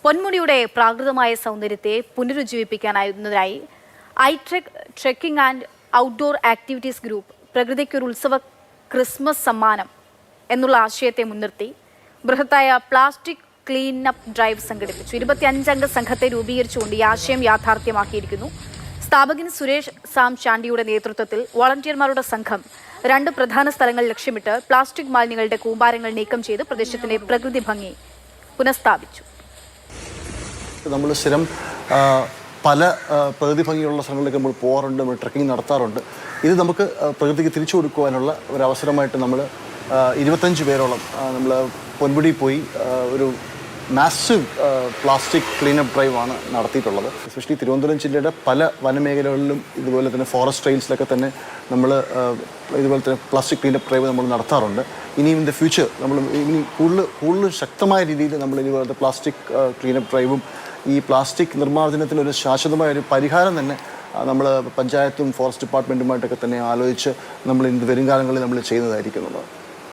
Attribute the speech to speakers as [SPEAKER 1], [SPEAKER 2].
[SPEAKER 1] പൊന്മുടിയുടെ പ്രാകൃതമായ സൗന്ദര്യത്തെ പുനരുജ്ജീവിപ്പിക്കാനായി iTrek trekking and outdoor activities group പ്രകൃതിക്കൊരു ഉത്സവ ക്രിസ്മസ് സമ്മാനം എന്നുള്ള ആശയത്തെ മുൻനിർത്തി ബൃഹത്തായ പ്ലാസ്റ്റിക് ക്ലീനപ്പ് ഡ്രൈവ് സംഘടിപ്പിച്ചു. 25 അംഗ സംഘത്തെ രൂപീകരിച്ചുകൊണ്ട് ഈ ആശയം യാഥാർത്ഥ്യമാക്കിയിരിക്കുന്നു. സ്ഥാപകൻ സുരേഷ് സാം ചാണ്ടിയുടെ നേതൃത്വത്തിൽ വോളണ്ടിയർമാരുടെ സംഘം 2 പ്രധാന സ്ഥലങ്ങൾ ലക്ഷ്യമിട്ട് പ്ലാസ്റ്റിക് മാലിന്യങ്ങളുടെ കൂമ്പാരങ്ങൾ നീക്കം ചെയ്ത് പ്രദേശത്തിന്റെ പ്രകൃതി ഭംഗി പുനഃസ്ഥാപിച്ചു.
[SPEAKER 2] നമ്മൾ സ്ഥിരം പല പ്രകൃതി ഭംഗിയുള്ള സ്ഥലങ്ങളിലേക്ക് നമ്മൾ പോകാറുണ്ട്, നമ്മൾ ട്രക്കിംഗ് നടത്താറുണ്ട്. ഇത് നമുക്ക് പ്രകൃതിക്ക് തിരിച്ചു കൊടുക്കുവാനുള്ള ഒരു അവസരമായിട്ട് നമ്മൾ 25 പേരോളം നമ്മൾ പൊന്മുടി പോയി ഒരു മാസീവ് പ്ലാസ്റ്റിക് ക്ലീനപ്പ് ഡ്രൈവാണ് നടത്തിയിട്ടുള്ളത്. എസ്പെഷ്യലി തിരുവനന്തപുരം ജില്ലയുടെ പല വനമേഖലകളിലും ഇതുപോലെ തന്നെ ഫോറസ്റ്റ് ട്രെയിൽസിലൊക്കെ തന്നെ നമ്മൾ ഇതുപോലെ തന്നെ പ്ലാസ്റ്റിക് ക്ലീനപ്പ് ഡ്രൈവ് നമ്മൾ നടത്താറുണ്ട്. ഇനിയും ഇൻ ദ ഫ്യൂച്ചർ നമ്മൾ ഇനി കൂടുതൽ ശക്തമായ രീതിയിൽ നമ്മൾ ഇതുപോലത്തെ പ്ലാസ്റ്റിക് ക്ലീനപ്പ് ഡ്രൈവും ഈ പ്ലാസ്റ്റിക് നിർമ്മാർജ്ജനത്തിനൊരു ശാശ്വതമായ ഒരു പരിഹാരം തന്നെ നമ്മൾ പഞ്ചായത്തും ഫോറസ്റ്റ് ഡിപ്പാർട്ട്മെൻറ്റുമായിട്ടൊക്കെ തന്നെ ആലോചിച്ച് നമ്മൾ ഇന്ന് വരും കാലങ്ങളിൽ നമ്മൾ ചെയ്യുന്നതായിരിക്കും.